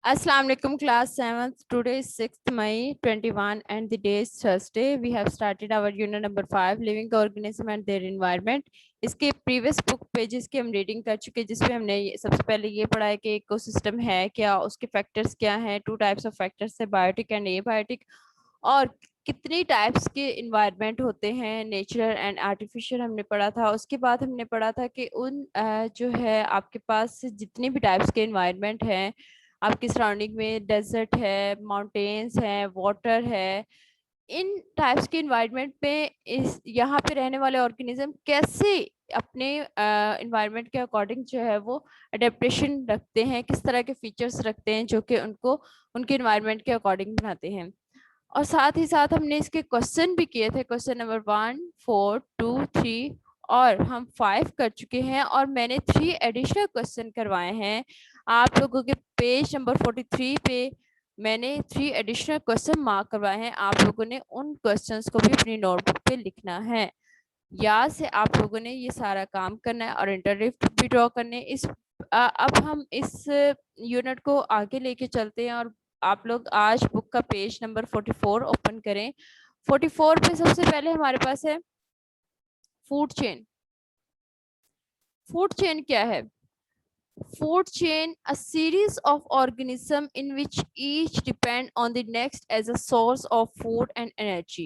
Assalamu alaikum class 7th. Today is 6th May 21 and the day is Thursday. We have started our unit number 5 living organism and their environment. इसके previous book pages की हम reading कर चुके हैं जिसमें हमने सबसे पहले ये पढ़ा है कि इकोसिस्टम है क्या, उसके फैक्टर्स क्या हैं, 2 टाइप्स ऑफ फैक्टर्स है, बायोटिक एंड एबायोटिक, और कितनी टाइप्स के इन्वायरमेंट होते हैं, नेचुरल एंड आर्टिफिशियल हमने पढ़ा था। उसके बाद हमने पढ़ा था कि उन जो है आपके पास जितने भी टाइप्स के इन्वायरमेंट हैं आपकी सराउंडिंग में, डेजर्ट है, माउंटेन्स है, वाटर है, इन टाइप्स के इन्वायरमेंट में इस यहाँ पे रहने वाले ऑर्गेनिज्म कैसे अपने इन्वायरमेंट के अकॉर्डिंग जो है वो अडेप्टेशन रखते हैं, किस तरह के फीचर्स रखते हैं जो कि उनको उनके इन्वायरमेंट के अकॉर्डिंग बनाते हैं। और साथ ही साथ हमने इसके क्वेश्चन भी किए थे, क्वेश्चन नंबर 1, 4, 2, 3 और हम 5 कर चुके हैं और मैंने 3 एडिशनल क्वेश्चन करवाए हैं। आप लोगों के पेज नंबर 43 पे मैंने 3 एडिशनल क्वेश्चन मार्क करवाए हैं। आप लोगों ने उन क्वेश्चंस को भी अपनी नोटबुक पे लिखना है। यहाँ से आप लोगों ने ये सारा काम करना है और इंटरलिफ्ट भी ड्रॉ करने। अब हम इस यूनिट को आगे लेके चलते हैं और आप लोग आज बुक का पेज नंबर 44 ओपन करें। 44 पे सबसे पहले हमारे पास है फूड चेन। फूड चेन क्या है? Food chain, a series of organisms in which each depend on the next as a source of food and energy.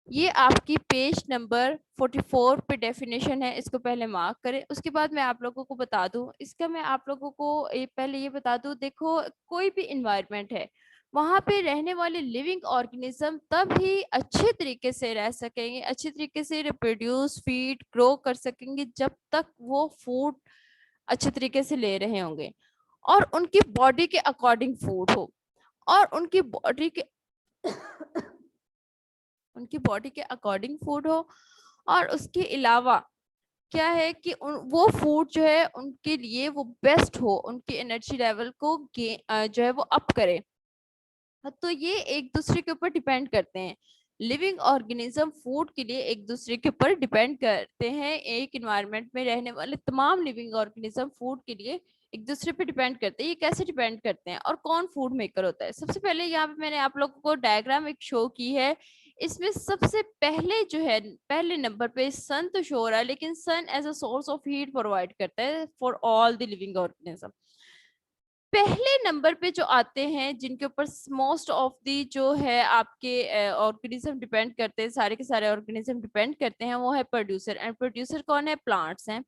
ये आपकी पेज नंबर 44 पे डेफिनेशन है, इसको पहले मार्क करें। उसके बाद मैं आप लोगों को बता दूं, इसका मैं आप लोगों को पहले ये बता दूं, देखो कोई भी इन्वायरमेंट है वहां पे रहने वाले लिविंग ऑर्गेनिज्म तब ही अच्छे तरीके से रह सकेंगे, अच्छे तरीके से रिप्रोड्यूस, फीड, ग्रो कर सकेंगे जब तक वो फूड अच्छे तरीके से ले रहे होंगे और उनकी बॉडी के अकॉर्डिंग फूड हो और उनकी बॉडी के अकॉर्डिंग फूड हो। और उसके अलावा क्या है कि वो फूड जो है उनके लिए वो बेस्ट हो, उनकी एनर्जी लेवल को जो है वो अप करे। तो ये एक दूसरे के ऊपर डिपेंड करते हैं। लिविंग ऑर्गेनिज्म फूड के लिए एक दूसरे के ऊपर डिपेंड करते हैं। एक इन्वायरमेंट में रहने वाले तमाम लिविंग ऑर्गेनिज्म फूड के लिए एक दूसरे पे डिपेंड करते हैं। ये कैसे डिपेंड करते हैं और कौन फूड मेकर होता है? सबसे पहले यहाँ पे मैंने आप लोगों को डायग्राम एक शो की है। इसमें सबसे पहले जो है पहले नंबर पे सन तो शो हो रहा है, लेकिन sun as a source of heat provide करता है for all the living organism. पहले नंबर पे जो आते हैं जिनके ऊपर मोस्ट ऑफ दी जो है आपके ऑर्गेनिज्म डिपेंड करते हैं, सारे के सारे ऑर्गेनिज्म डिपेंड करते हैं, वो है प्रोड्यूसर। एंड प्रोड्यूसर कौन है? प्लांट्स हैं।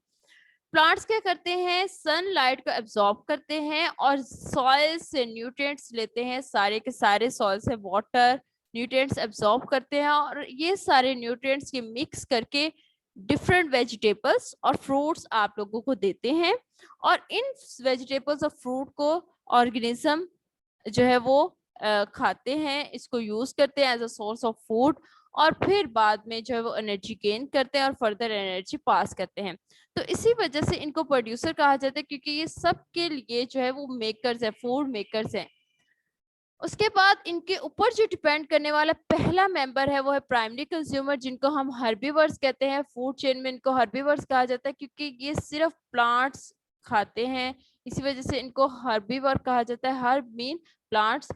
प्लांट्स क्या करते हैं? सनलाइट को एब्जॉर्ब करते हैं और सॉइल से न्यूट्रिएंट्स लेते हैं, सारे के सारे सॉइल से वाटर न्यूट्रिएंट्स एब्जॉर्ब करते हैं और ये सारे न्यूट्रिएंट्स के मिक्स करके डिफरेंट वेजिटेबल्स और फ्रूट्स आप लोगों को देते हैं। और इन वेजिटेबल्स और फ्रूट को ऑर्गेनिज्म जो है वो खाते हैं, इसको यूज करते हैं as a source of food और फिर बाद में जो है वो एनर्जी गेन करते हैं और फर्दर एनर्जी पास करते हैं। तो इसी वजह से इनको प्रोड्यूसर कहा जाता है, क्योंकि ये सब के लिए जो है वो मेकर्स है, फूड मेकर्स हैं। उसके बाद इनके ऊपर जो डिपेंड करने वाला पहला मेंबर है वो है प्राइमरी कंज्यूमर, जिनको हम हर्बीवर्स कहते हैं। फूड चेन में इनको हर्बीवर्स कहा जाता है क्योंकि ये सिर्फ प्लांट्स खाते हैं, इसी वजह से इनको हर्बीवर कहा जाता है। Herb mean plants.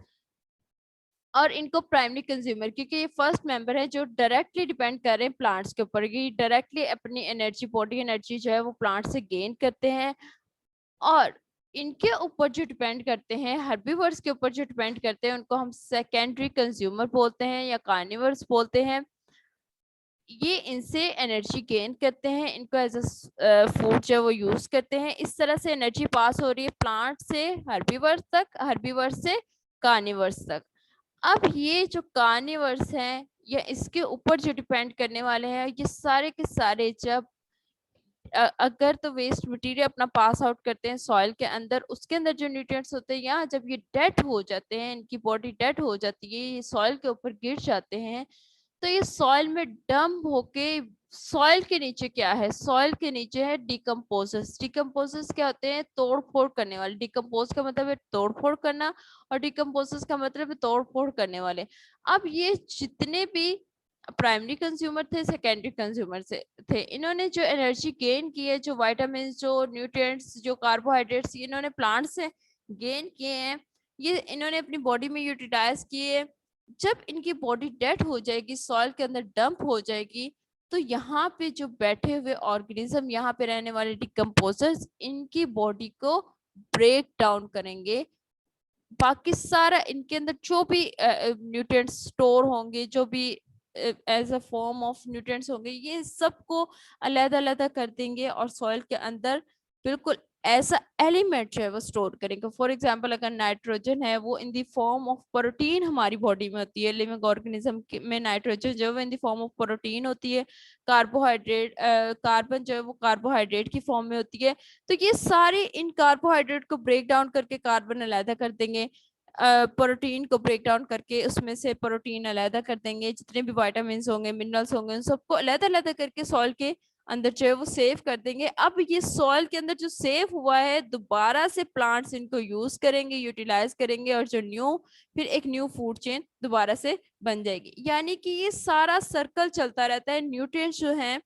और इनको प्राइमरी कंज्यूमर क्योंकि ये फर्स्ट मेंबर है जो डायरेक्टली डिपेंड कर रहे हैं प्लांट्स के ऊपर। ये डायरेक्टली अपनी एनर्जी, बॉडी एनर्जी जो है वो प्लांट से गेन करते हैं। और इनके ऊपर जो डिपेंड करते हैं, हर्बीवर्स के ऊपर जो डिपेंड करते हैं, उनको हम सेकेंडरी कंज्यूमर बोलते हैं या कार्निवर्स बोलते हैं। ये इनसे एनर्जी गेन करते हैं, इनको एज अ फूड जो वो यूज करते हैं। इस तरह से एनर्जी पास हो रही है प्लांट से हर्बीवर्स तक, हर्बीवर्स से कार्निवर्स तक। अब ये जो कार्निवर्स हैं या इसके ऊपर जो डिपेंड करने वाले हैं, ये सारे के सारे जब अगर तो वेस्ट मटेरियल अपना पास आउट करते हैं सॉइल के अंदर, उसके अंदर जो न्यूट्रिएंट्स होते हैं, या जब ये डेड हो जाते हैं, इनकी बॉडी डेड हो जाती है, ये सॉइल के ऊपर गिर जाते हैं, तो ये सॉइल में डंप होके सॉइल के नीचे क्या है? सॉइल के नीचे है डिकम्पोजर्स। डिकम्पोजर्स क्या होते हैं? तोड़ फोड़ करने वाले। डिकम्पोज का मतलब है तोड़ फोड़ करना और डिकम्पोजर्स का मतलब है तोड़ फोड़ करने वाले। अब ये जितने भी प्राइमरी कंज्यूमर थे, सेकेंडरी कंज्यूमर से थे, इन्होंने जो एनर्जी गेन की है, जो वाइटामिन, जो न्यूट्रिएंट्स, जो कार्बोहाइड्रेट्स, इन्होंने प्लांट से गेन किए हैं। ये इन्होंने अपनी बॉडी में यूटिलाइज किए। जब इनकी बॉडी डेड हो जाएगी, सॉइल के अंदर डंप हो जाएगी, तो यहाँ पे जो बैठे हुए ऑर्गेनिज्म, यहाँ पे रहने वाले डिकम्पोजर्स, इनकी बॉडी को ब्रेक डाउन करेंगे। बाकी सारा इनके अंदर जो भी न्यूट्रिएंट्स स्टोर होंगे, जो भी as a form of nutrients होंगे, ये सबको अलग-अलग कर देंगे और सॉइल के अंदर बिल्कुल ऐसा एलिमेंट जो है वो स्टोर करेंगे। फॉर एग्जांपल अगर नाइट्रोजन है, वो in the form of protein हमारी बॉडी में होती है। लिविंग ऑर्गेनिज्म में नाइट्रोजन जो है in the form of protein होती है। कार्बोहाइड्रेट, कार्बन जो है वो कार्बोहाइड्रेट की फॉर्म में होती है। तो ये सारे इन कार्बोहाइड्रेट को ब्रेक डाउन करके कार्बन अलग कर देंगे, प्रोटीन को ब्रेक डाउन करके उसमें से प्रोटीन अलग कर देंगे, जितने भी विटामिन होंगे, मिनरल्स होंगे, उन सबको अलग करके सॉइल के अंदर जो है वो सेव कर देंगे। अब ये सॉइल के अंदर जो सेव हुआ है, दोबारा से प्लांट्स इनको यूज करेंगे, यूटिलाइज करेंगे, और जो फिर एक न्यू फूड चेन दोबारा से बन जाएगी। यानी कि ये सारा सर्कल चलता रहता है। न्यूट्रिएंट्स जो हैं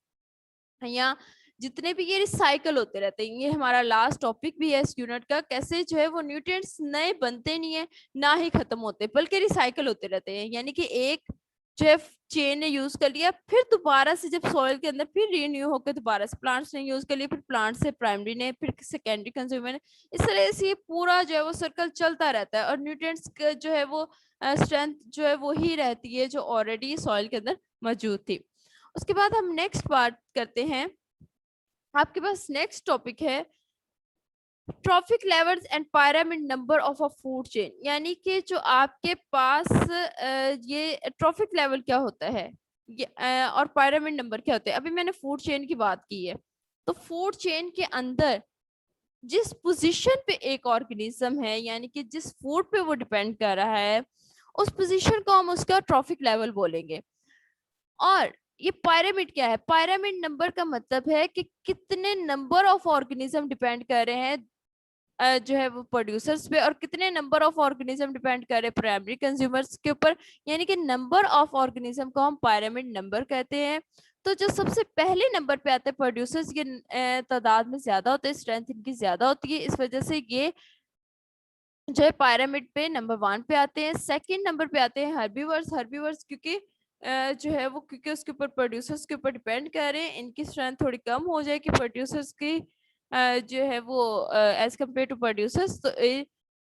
या जितने भी ये रिसाइकल होते रहते हैं, ये हमारा लास्ट टॉपिक भी है इस यूनिट का, कैसे जो है वो न्यूट्रिएंट्स नए बनते नहीं है, ना ही खत्म होते, बल्कि रिसाइकल होते रहते हैं। यानी कि एक जो है चेन ने यूज कर लिया, फिर दोबारा से जब सॉइल के अंदर फिर रिन्यू होकर दोबारा से प्लांट्स ने यूज कर लिया, फिर प्लांट से प्राइमरी ने, फिर सेकेंडरी कंज्यूमर ने, इस तरह से ये पूरा जो है वो सर्कल चलता रहता है। और न्यूट्रिएंट्स जो है वो स्ट्रेंथ जो है वो ही रहती है जो ऑलरेडी सॉइल के अंदर मौजूद थी। उसके बाद हम नेक्स्ट बात करते हैं, आपके पास नेक्स्ट टॉपिक है trophic levels and pyramid number of a food chain. यानी कि जो आपके पास ये ट्रॉफिक लेवल क्या होता है, ये और पिरामिड नंबर क्या होते हैं। अभी मैंने फूड चेन की बात की है, तो फूड चेन के अंदर जिस पोजीशन पे एक ऑर्गेनिज्म है, यानी कि जिस फूड पे वो डिपेंड कर रहा है, उस पोजीशन को हम उसका ट्रॉफिक लेवल बोलेंगे। और ये पिरामिड क्या है, पिरामिड नंबर का मतलब है कि कितने नंबर ऑफ ऑर्गेनिज्म डिपेंड कर रहे हैं जो है वो प्रोड्यूसर्स पे, और कितने नंबर ऑफ ऑर्गेनिज्म डिपेंड कर रहे हैं प्राइमरी कंज्यूमर्स के ऊपर। यानी कि नंबर ऑफ ऑर्गेनिज्म को हम पिरामिड नंबर कहते हैं। तो जो सबसे पहले नंबर पे आते हैं प्रोड्यूसर्स, ये तादाद में ज्यादा होते हैं, स्ट्रेंथ इनकी ज्यादा होती है, इस वजह से ये जो है पिरामिड पे नंबर 1 पे आते हैं। सेकंड नंबर पे आते हैं हर्बीवर्स। हर्बीवर्स क्योंकि जो है वो क्योंकि उसके ऊपर प्रोड्यूसर्स के ऊपर डिपेंड कर रहे हैं, इनकी स्ट्रेंथ थोड़ी कम हो जाएगी प्रोड्यूसर्स की जो है वो एज कम्पेयर टू प्रोड्यूसर्स। तो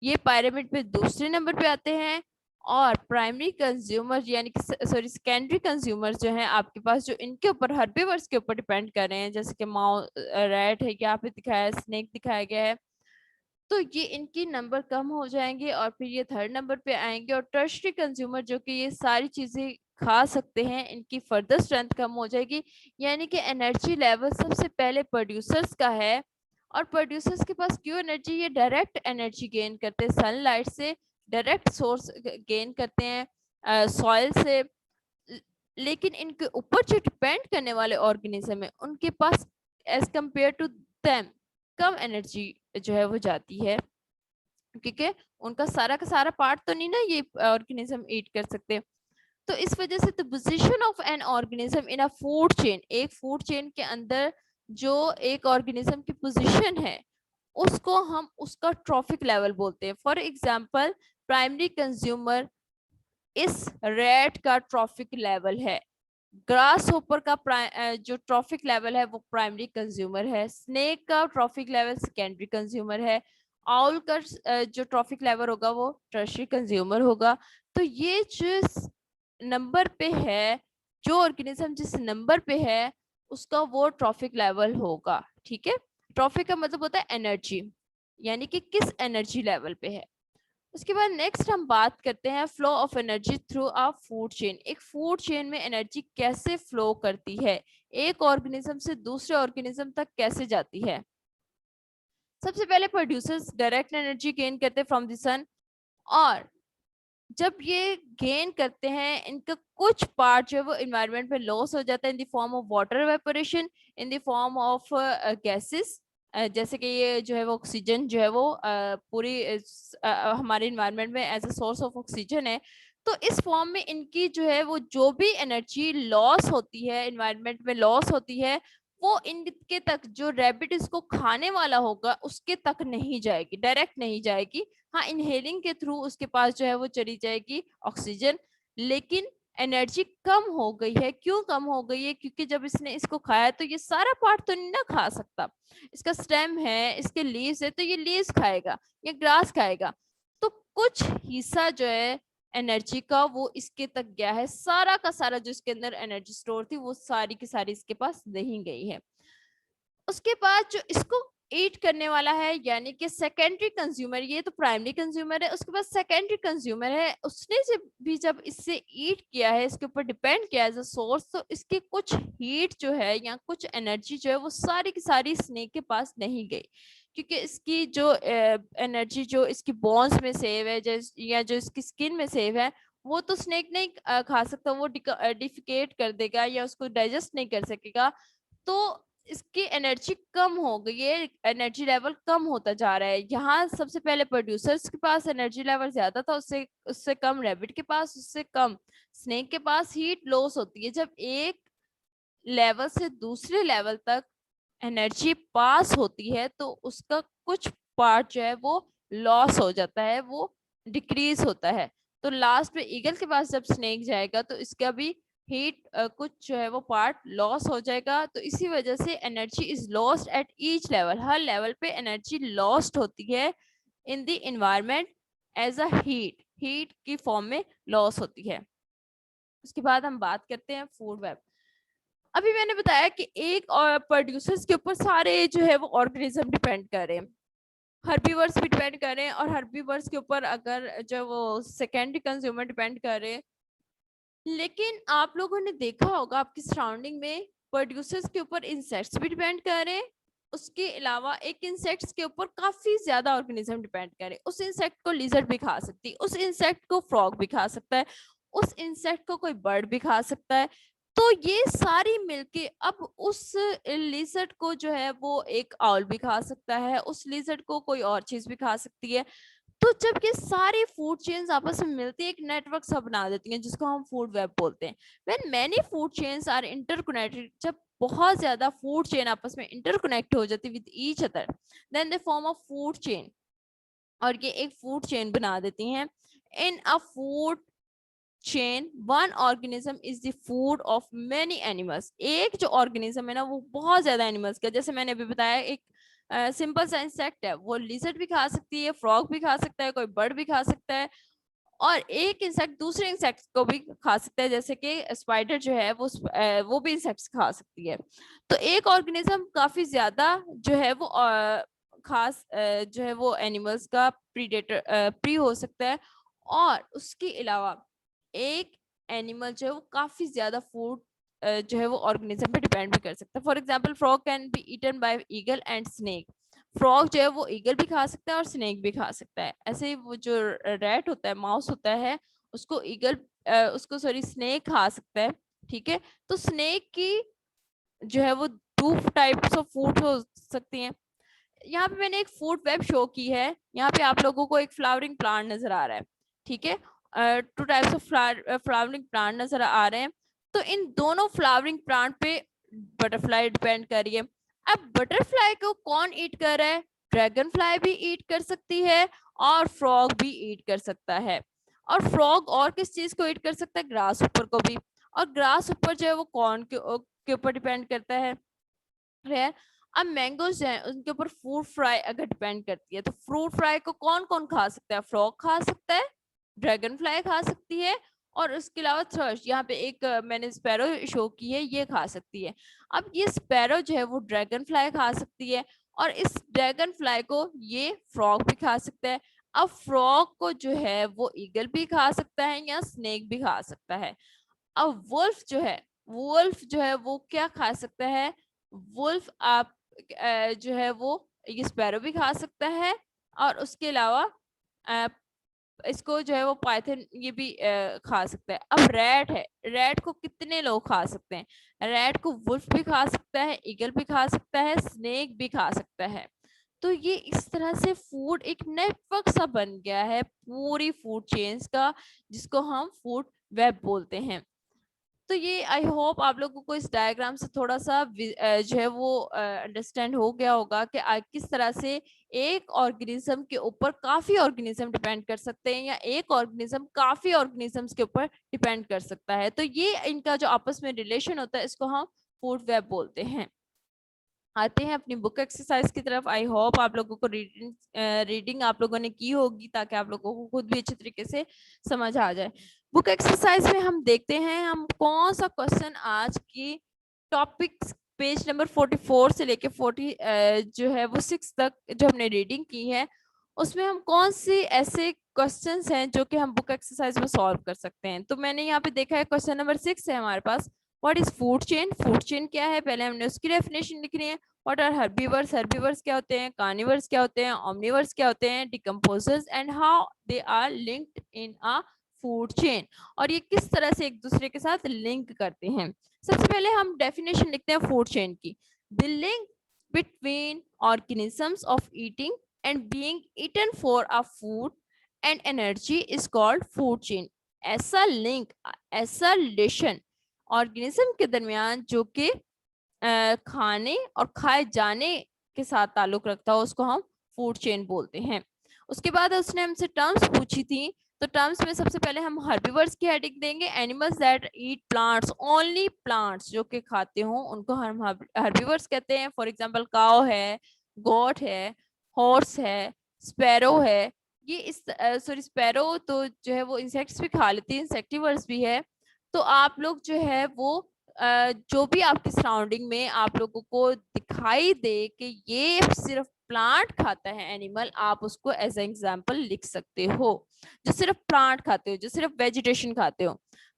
ये पिरामिड पे दूसरे नंबर पे आते हैं। और प्राइमरी कंज्यूमर यानी कि सॉरी सेकेंडरी कंज्यूमर जो है आपके पास, जो इनके ऊपर हर्बीवर्स के ऊपर डिपेंड कर रहे हैं, जैसे कि माउ रैट है, यहाँ पे दिखाया है, स्नेक दिखाया गया है, तो ये इनकी नंबर कम हो जाएंगे और फिर ये थर्ड नंबर पे आएंगे। और टर्शरी कंज्यूमर जो कि ये सारी चीजें खा सकते हैं, इनकी फर्दर स्ट्रेंथ कम हो जाएगी। यानी कि एनर्जी लेवल सबसे पहले प्रोड्यूसर्स का है, और प्रोड्यूसर्स के पास क्यों एनर्जी, ये डायरेक्ट एनर्जी गेन करते हैं सनलाइट से, डायरेक्ट सोर्स गेन करते हैं सॉइल से। लेकिन इनके ऊपर जो डिपेंड करने वाले ऑर्गेनिज्म है, उनके पास एज कम्पेयर टू देम कम एनर्जी जो है वो जाती है, क्योंकि उनका सारा का सारा पार्ट तो नहीं ना ये ऑर्गेनिज्म ईट कर सकते। तो इस वजह से the position of an organism in a food chain, एक फूड चेन के अंदर जो एक ऑर्गेनिज्म की पोजीशन है, उसको हम उसका ट्रॉफिक लेवल बोलते हैं। फॉर एग्जांपल प्राइमरी कंज्यूमर इस रेट का ट्रॉफिक लेवल है, ग्रास होपर का जो ट्रॉफिक लेवल है वो प्राइमरी कंज्यूमर है, स्नेक का ट्रॉफिक लेवल सेकेंडरी कंज्यूमर है, आउल का जो ट्रॉफिक लेवल होगा वो टर्शरी कंज्यूमर होगा। तो ये जिस नंबर पे है, जो ऑर्गेनिज्म जिस नंबर पे है, उसका वो ट्रॉफिक लेवल होगा। ठीक है, ट्रॉफिक का मतलब होता है एनर्जी, यानी कि किस एनर्जी लेवल पे है। उसके बाद नेक्स्ट हम बात करते हैं flow of energy through a food chain. एक फूड चेन में एनर्जी कैसे फ्लो करती है, एक ऑर्गेनिज्म से दूसरे ऑर्गेनिज्म तक कैसे जाती है। सबसे पहले प्रोड्यूसर्स डायरेक्ट एनर्जी गेन करते हैं फ्रॉम द सन, और जब ये गेन करते हैं, इनका कुछ पार्ट जो है वो एनवायरनमेंट में लॉस हो जाता है in the form of water evaporation, in the form of gases, जैसे कि ये जो है वो ऑक्सीजन जो है वो पूरी हमारे इन्वायरमेंट में as a source of oxygen है। तो इस फॉर्म में इनकी जो है वो जो भी एनर्जी लॉस होती है, इन्वायरमेंट में लॉस होती है, वो इनके तक, जो रैबिट इसको खाने वाला होगा उसके तक नहीं जाएगी, डायरेक्ट नहीं जाएगी। हाँ, इनहेलिंग के थ्रू उसके पास जो है वो चली जाएगी ऑक्सीजन, लेकिन एनर्जी कम हो गई है। क्यों कम हो गई है? क्योंकि जब इसने इसको खाया तो ये सारा पार्ट तो नहीं ना खा सकता। इसका स्टेम है, इसके लीव्स है, तो ये लीव्स खाएगा, ये ग्रास खाएगा। तो कुछ हिस्सा जो है एनर्जी का वो इसके तक गया है, सारा का सारा जो इसके अंदर एनर्जी स्टोर थी वो सारी की सारी इसके पास नहीं गई है। उसके बाद जो इसको ईट करने वाला है, यानी कि सेकेंडरी कंज्यूमर, ये तो प्राइमरी कंज्यूमर है, उसके बाद सेकेंडरी कंज्यूमर है, उसने जब इससे ईट किया है, इसके ऊपर डिपेंड किया एज अ सोर्स, तो इसकी कुछ हीट जो है या कुछ एनर्जी जो है वो सारी की सारी स्नेक के पास नहीं गई, क्योंकि इसकी जो एनर्जी जो इसकी बोन्स में सेव है या जो इसकी स्किन में सेव है, वो तो स्नेक नहीं खा सकता, वो डिफिकेट कर देगा या उसको डाइजेस्ट नहीं कर सकेगा। तो इसकी एनर्जी कम हो गई है, एनर्जी लेवल कम होता जा रहा है। यहाँ सबसे पहले प्रोड्यूसर्स के पास एनर्जी लेवल ज्यादा था, उससे उससे कम रैबिट के पास, उससे कम स्नेक के पास हीट लॉस होती है। जब एक लेवल से दूसरे लेवल तक एनर्जी पास होती है तो उसका कुछ पार्ट जो है वो लॉस हो जाता है, वो डिक्रीज होता है। तो लास्ट में ईगल के पास जब स्नेक जाएगा तो इसका भी हीट कुछ जो है वो पार्ट लॉस हो जाएगा। तो इसी वजह से energy is lost at each level, हर लेवल पे एनर्जी लॉस्ट होती है in the environment as a heat की फॉर्म में लॉस होती है। उसके बाद हम बात करते हैं फूड वेब। अभी मैंने बताया कि एक और प्रोड्यूसर्स के ऊपर सारे जो है वो ऑर्गेनिज्म डिपेंड कर रहे हैं, हर्बीवर्स भी डिपेंड कर रहे हैं, और हर्बीवर्स के ऊपर अगर जो वो सेकेंडरी कंज्यूमर डिपेंड कर रहे हैं। लेकिन आप लोगों ने देखा होगा आपकी सराउंडिंग में प्रोड्यूसर्स के ऊपर इंसेक्ट्स भी डिपेंड कर रहे हैं। उसके अलावा एक इंसेक्ट्स के ऊपर काफी ज्यादा ऑर्गेनिज्म डिपेंड करे। उस इंसेक्ट को लिजर्ड भी खा सकती है, उस इंसेक्ट को फ्रॉग भी खा सकता है, उस इंसेक्ट को कोई बर्ड भी खा सकता है। तो ये सारी मिलके अब उस लिजर्ड को जो है वो एक आउल भी खा सकता है, उस लिजर्ड को कोई और चीज भी खा सकती है। तो जब ये सारी फूड चेन्स आपस में मिलती है एक नेटवर्क सा बना देती हैं, जिसको हम फूड वेब बोलते हैं। When many food chains are interconnected, जब बहुत ज्यादा फूड चेन आपस में इंटरकनेक्ट हो जाती with each other, then they form a food chain, और ये एक फूड चेन बना देती हैं। In a food chain one organism is the food of many animals. एक जो ऑर्गेनिज्म है ना वो बहुत ज्यादा एनिमल्स का, जैसे मैंने अभी बताया, एक सिंपल सा इंसेक्ट है, वो लिजर्ड भी खा सकती है, फ्रॉग भी खा सकता है, कोई बर्ड भी खा सकता है, और एक इंसेक्ट दूसरे इंसेक्ट को भी खा सकता है, जैसे कि स्पाइडर जो है वो भी इंसेक्ट्स खा सकती है। तो एक ऑर्गेनिज्म काफी ज्यादा जो है वो खास जो है वो एनिमल्स का प्रीडेटर प्री हो सकता है। और उसके अलावा एक एनिमल जो है वो काफी ज्यादा फूड जो है वो ऑर्गेनिज्म पे डिपेंड भी कर सकता है। For example frog can be eaten by eagle and snake. Frog जो है वो ईगल भी खा सकता है और स्नेक भी खा सकता है। ऐसे ही वो जो रैट होता है, माउस होता है, उसको ईगल उसको सॉरी स्नेक खा सकता है। ठीक है, तो स्नेक की जो है वो टू टाइप्स ऑफ फूड हो सकती हैं। यहाँ पे मैंने एक फूड वेब शो की है, यहाँ पे आप लोगों को एक फ्लावरिंग प्लांट नजर आ रहा है। ठीक है, two types of flowering plant नजर आ रहे हैं। तो इन दोनों फ्लावरिंग प्लांट पे बटरफ्लाई डिपेंड कर रही है। अब बटरफ्लाई को कौन ईट कर रहा है? ड्रैगन फ्लाई भी ईट कर सकती है और फ्रॉग भी ईट कर सकता है। और फ्रॉग और किस चीज को ईट कर सकता है? ग्रास ऊपर को भी। और ग्रास ऊपर जो है वो कौन के ऊपर डिपेंड करता है? अब मैंगोज हैं उनके ऊपर फ्रूट फ्राई अगर डिपेंड करती है, तो फ्रूट फ्राई को कौन कौन खा सकता है? फ्रॉग खा सकता है, ड्रैगन फ्लाई खा सकती है, और उसके अलावा थ्रश, यहाँ पे एक मैंने स्पैरो शो की है, ये खा सकती है। अब ये स्पैरो जो है वो ड्रैगन फ्लाई खा सकती है, और इस ड्रैगन फ्लाई को ये फ्रॉग भी खा सकता है। अब फ्रॉग को जो है वो ईगल भी खा सकता है या स्नेक भी खा सकता है। अब वुल्फ जो है वो क्या खा सकता है? वुल्फ आप जो है वो ये स्पैरो भी खा सकता है, और उसके अलावा अ, इसको जो है वो पाइथन ये भी खा सकता है। अब रैट है, रैट को कितने लोग खा सकते हैं? रैट को वुल्फ भी खा सकता है, ईगल भी खा सकता है, स्नेक भी खा सकता है। तो ये इस तरह से फूड एक नेटवर्क सा बन गया है पूरी फूड चेन्स का, जिसको हम फूड वेब बोलते हैं। तो ये आई होप आप लोगों को इस डायग्राम से थोड़ा सा जो है वो अंडरस्टैंड हो गया होगा कि किस तरह से एक ऑर्गेनिज्म के ऊपर काफी ऑर्गेनिज्म डिपेंड कर सकते हैं या एक ऑर्गेनिज्म काफी ऑर्गेनिजम्स के ऊपर डिपेंड कर सकता है। तो ये इनका जो आपस में रिलेशन होता है इसको हम फूड वेब बोलते हैं। आते हैं अपनी बुक एक्सरसाइज की तरफ। आई होप आप लोगों को रीडिंग आप लोगों ने की होगी ताकि आप लोगों को खुद भी अच्छे तरीके से समझ आ जाए। बुक एक्सरसाइज में हम देखते हैं हम कौन सा क्वेश्चन आज की टॉपिक पेज नंबर 44 से लेके 40 जो है वो 6 तक जो हमने रीडिंग की है उसमें हम कौन से ऐसे क्वेश्चंस हैं जो कि हम बुक एक्सरसाइज में सॉल्व कर सकते हैं। तो मैंने यहाँ पे देखा है क्वेश्चन नंबर 6 है हमारे पास, what is food chain. Food chain क्या है पहले हमने उसकी डेफिनेशन लिखनी है। व्हाट आर हर्बीवर्स, हर्बीवर्स क्या होते हैं, कार्निवर्स क्या होते हैं, ओमनिवर्स क्या होते हैं, decomposers and how they are linked in a food chain, और ये किस तरह से एक दूसरे के साथ लिंक करते हैं। सबसे पहले हम डेफिनेशन लिखते हैं फूड चेन की। The link between organisms of eating and being eaten for a food and energy is called food chain. ऐसा लिंक, ऐसा रिलेशन ऑर्गेनिज्म के दरमियान जो कि खाने और खाए जाने के साथ ताल्लुक रखता हो उसको हम फूड चेन बोलते हैं। उसके बाद उसने हमसे टर्म्स पूछी थी, तो टर्म्स में सबसे पहले हम हर्बीवर्स की हेडिंग देंगे। Animals that eat plants, only plants जो कि खाते हो उनको हम हर्बीवर्स कहते हैं। फॉर एग्जांपल काओ है, गोट है, हॉर्स है, स्पैरो है। ये इस सॉरी स्पैरो तो जो है वो इंसेक्ट्स भी खा लेती है, इंसेक्टिवर्स भी है। तो आप लोग जो है वो जो भी आपकी सराउंडिंग में आप लोगों को दिखाई दे कि ये सिर्फ प्लांट खाता है एनिमल, आप उसको एज एग्जाम्पल लिख सकते हो। जो सिर्फ प्लांट खाते हो, जो सिर्फ वेजिटेशन खाते हो।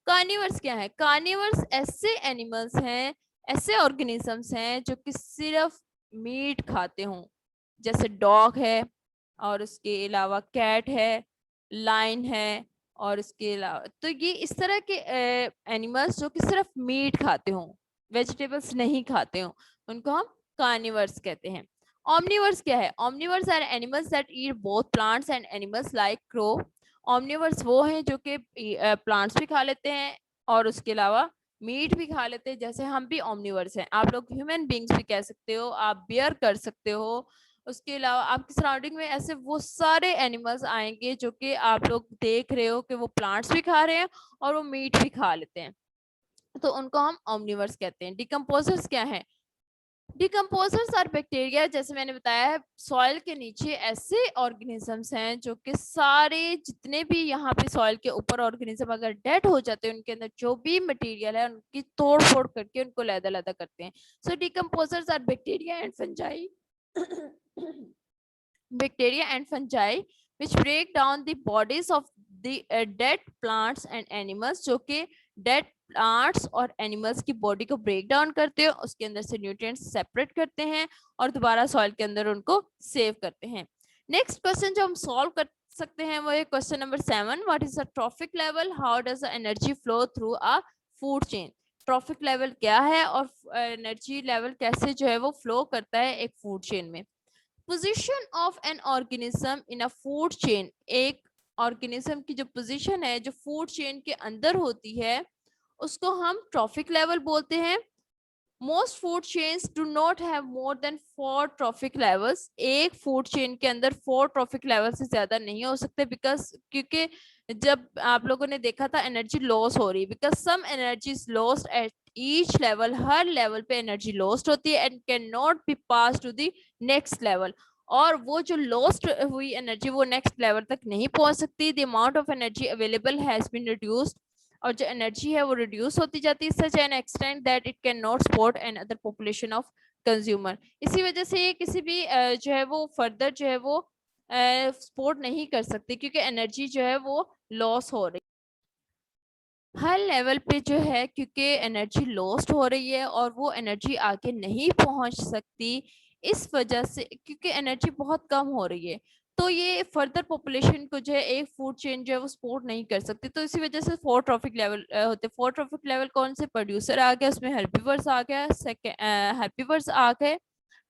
कार्निवर्स क्या है? कार्निवर्स ऐसे एनिमल्स हैं, ऐसे ऑर्गेनिजम्स हैं जो कि सिर्फ मीट खाते हो, जैसे डॉग है और उसके अलावा कैट है, लाइन है, और उसके अलावा तो ये इस तरह के एनिमल्स जो कि सिर्फ मीट खाते हो, वेजिटेबल्स नहीं खाते हो, उनको हम कार्निवर्स कहते हैं। ओमनिवर्स क्या है? Omnivores are animals that eat both plants and animals like crow. Omnivores वो हैं जो कि प्लांट्स भी खा लेते हैं और उसके अलावा मीट भी खा लेते हैं, जैसे हम भी ओमनिवर्स हैं। आप लोग ह्यूमन बींग्स भी कह सकते हो, आप बियर कर सकते हो। उसके अलावा आपकी सराउंडिंग में ऐसे वो सारे एनिमल्स आएंगे जो कि आप लोग देख रहे हो कि वो प्लांट्स भी खा रहे हैं और वो मीट भी खा लेते हैं, तो उनको हम ओमनिवर्स कहते हैं। डिकम्पोजर्स क्या है? डिकम्पोजर्स आर बैक्टीरिया, जैसे मैंने बताया है, सॉइल के नीचे ऐसे ऑर्गेनिजम्स हैं जो कि सारे जितने भी यहाँ पे सॉइल के ऊपर ऑर्गेनिज्म अगर डेड हो जाते हैं उनके अंदर जो भी मटेरियल है उनकी तोड़ फोड़ करके उनको लैदा करते हैं। So decomposers are bacteria and fungi bacteria and fungi which break down the bodies of the dead plants and animals, जो कि dead plants और animals की बॉडी को ब्रेक डाउन करते हैं, उसके अंदर से न्यूट्रिएंट्स सेपरेट करते हैं और दोबारा सॉइल के अंदर उनको सेव करते हैं। नेक्स्ट क्वेश्चन जो हम सॉल्व कर सकते हैं वो है question number 7, what is the trophic level, how does the energy flow through a food chain. Trophic level क्या है और एनर्जी लेवल कैसे जो है वो फ्लो करता है एक फूड चेन में। Position of an organism in a food chain, एक ऑर्गेनिज्म की जो पोजीशन है जो फूड चेन के अंदर होती है उसको हम ट्रॉफिक लेवल बोलते हैं। Most food chains do not have more than 4 trophic levels. एक फूड चेन के अंदर 4 ट्रॉफिक लेवल से ज्यादा नहीं हो सकते, बिकॉज क्योंकि जब आप लोगों ने देखा था एनर्जी लॉस हो रही, because some energy is lost at each level, हर लेवल पे एनर्जी लॉस्ट होती है and can not be pass to the next level, और वो जो लॉस्ट हुई एनर्जी वो नेक्स्ट लेवल तक नहीं पहुंच सकती। The amount of energy available has been reduced, और जो एनर्जी है वो रिड्यूस होती जाती है such an extent that it can not support another population of consumer. इसी वजह से ये किसी भी जो है वो फर्दर जो है वो सपोर्ट नहीं कर सकती क्योंकि एनर्जी जो है वो लॉस हो रही हर लेवल पे जो है, क्योंकि एनर्जी लॉस्ट हो रही है और वो एनर्जी आगे नहीं पहुंच सकती इस वजह से, क्योंकि एनर्जी बहुत कम हो रही है, तो ये फर्दर पॉपुलेशन को जो है एक फूड चेन जो है वो सपोर्ट नहीं कर सकती। तो इसी वजह से 4 ट्रॉफिक लेवल होते हैं। 4 ट्रॉफिक लेवल कौन से? प्रोड्यूसर आ गया, उसमें हेर्बीवर्स आ गया, हेर्बीवर्स आ गए,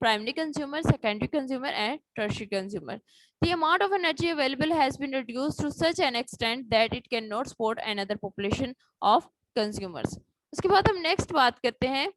primary consumer, secondary consumer and tertiary consumer. The amount of energy available has been reduced to such an extent that it cannot support another population of consumers. उसके बाद हम नेक्स्ट बात करते हैं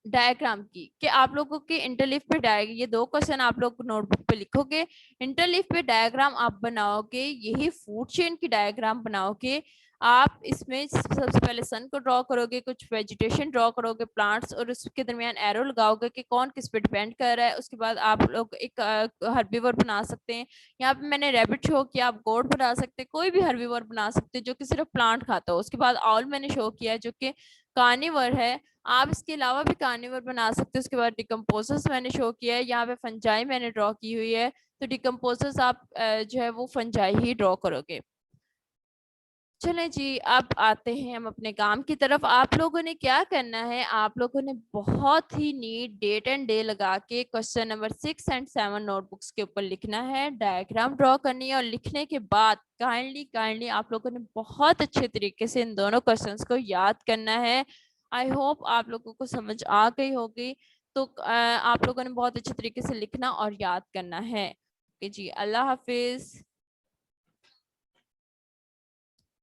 डायग्राम की, कि आप लोगों के इंटरलीफ पे ये दो क्वेश्चन आप लोग नोटबुक पे लिखोगे। इंटरलीफ पे डायग्राम आप बनाओगे, यही फूड चेन की डायग्राम बनाओगे आप। इसमें सबसे पहले सन को ड्रॉ करोगे, कुछ वेजिटेशन ड्रॉ करोगे, प्लांट्स, और उसके दरमियान एरो लगाओगे कि कौन किस पे डिपेंड कर रहा है। उसके बाद आप लोग एक हर्बीवर बना सकते हैं। यहाँ पे मैंने रैबिट शो किया, आप गोट बना सकते हैं, कोई भी हर्बीवर बना सकते हैं जो कि सिर्फ प्लांट खाता हो। उसके बाद ऑल मैंने शो किया जो कि कार्निवर है, आप इसके अलावा भी कार्निवर बना सकते हो। उसके बाद डिकम्पोजर्स मैंने शो किया है, यहाँ पे फंजाई मैंने ड्रॉ की हुई है, तो डिकम्पोजर्स आप जो है वो फंजाई ही ड्रॉ करोगे। चलें जी, अब आते हैं हम अपने काम की तरफ। आप लोगों ने क्या करना है, आप लोगों ने बहुत ही नीट डेट एंड डे लगा के क्वेश्चन नंबर 6 एंड 7 नोटबुक्स के ऊपर लिखना है, डायग्राम ड्रॉ करनी है, और लिखने के बाद काइंडली आप लोगों ने बहुत अच्छे तरीके से इन दोनों क्वेश्चंस को याद करना है। आई होप आप लोगों को समझ आ गई होगी। तो आप लोगों ने बहुत अच्छे तरीके से लिखना और याद करना है। ओके जी, अल्लाह हाफिज।